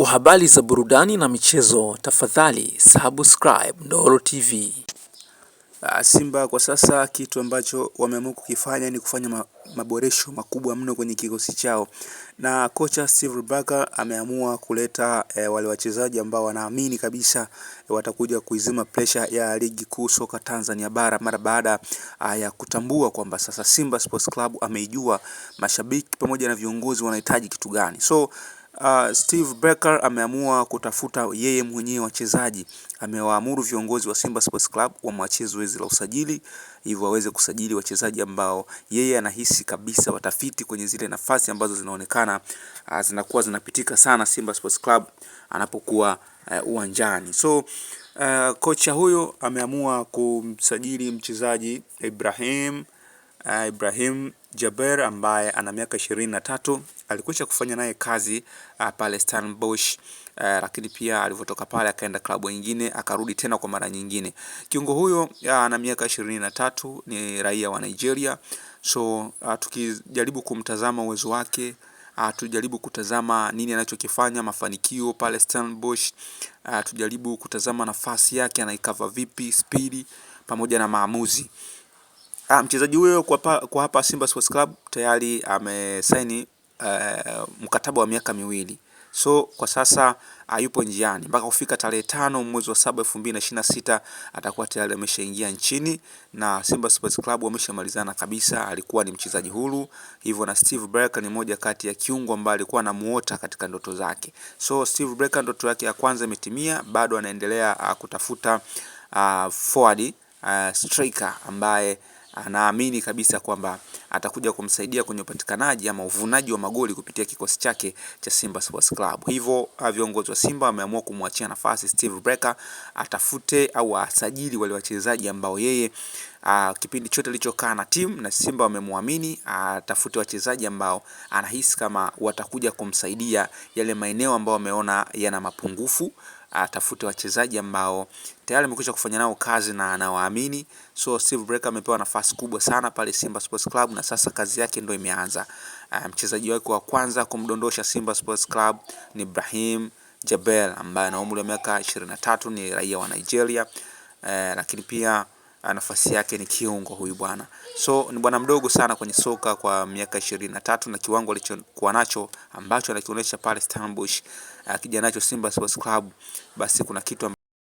Kwa habari za burudani na michezo, tafadhali subscribe Ndolo TV. Simba kwa sasa kitu ambacho wameamua kukifanya ni kufanya maboresho makubwa mno kwenye kikosi chao, na kocha Steve Barker ameamua kuleta wale wachezaji ambao wanaamini kabisa watakuja kuizima pressure ya ligi kuu soka Tanzania bara, mara baada ya kutambua kwamba sasa Simba Sports Club ameijua mashabiki pamoja na viongozi wanahitaji kitu gani. So Steve Barker ameamua kutafuta yeye mwenyewe wachezaji. Amewaamuru viongozi wa Simba Sports Club wamwachie zoezi la usajili, hivyo waweze kusajili wachezaji ambao yeye anahisi kabisa watafiti kwenye zile nafasi ambazo zinaonekana zinakuwa zinapitika sana Simba Sports Club anapokuwa uwanjani. So kocha huyo ameamua kumsajili mchezaji Ibrahim Jaber ambaye ana miaka 23. Alikwisha kufanya naye kazi pale Stellenbosch, lakini pia alivyotoka pale akaenda klabu nyingine akarudi tena kwa mara nyingine. Kiungo huyo ana miaka 23, ni raia wa Nigeria. So tukijaribu kumtazama uwezo wake, tujaribu kutazama nini anachokifanya, mafanikio pale Stellenbosch, tujaribu kutazama nafasi yake anaikava vipi, speed pamoja na maamuzi. Mchezaji huyo kwa hapa Simba Sports Club tayari amesaini mkataba wa miaka 2. So kwa sasa yupo njiani mpaka kufika tarehe 5 mwezi wa 7 2026 atakuwa tayari ameshaingia nchini, na Simba Sports Club wameshamalizana kabisa. Alikuwa ni mchezaji huru, hivyo na Steve Barker ni moja kati ya kiungo ambaye alikuwa anamuota katika ndoto zake. So Steve Barker ndoto yake ya kwanza imetimia, bado anaendelea kutafuta forward striker ambaye anaamini kabisa kwamba atakuja kumsaidia kwenye upatikanaji ama uvunaji wa magoli kupitia kikosi chake cha Simba Sports Club. Hivyo viongozi wa Simba wameamua kumwachia nafasi Steve Barker atafute au asajili wale wachezaji ambao yeye kipindi chote alichokaa na timu na Simba wamemwamini, atafute wachezaji ambao anahisi kama watakuja kumsaidia yale maeneo ambayo ameona yana mapungufu. Atafute wachezaji ambao tayari amekwisha kufanya nao kazi na anawaamini. So Steve Barker amepewa nafasi kubwa sana pale Simba Sports Club, na sasa kazi yake ndio imeanza. Mchezaji wake wa kwanza kumdondosha Simba Sports Club ni Ibrahim Jaber ambaye ana umri wa miaka 23, ni raia wa Nigeria, lakini pia nafasi yake ni kiungo huyu bwana. So ni bwana mdogo sana kwenye soka kwa miaka 23, na kiwango alichokuwa nacho ambacho anakionyesha pale Stellenbosch akija nacho Simba Sports Club, basi kuna kitu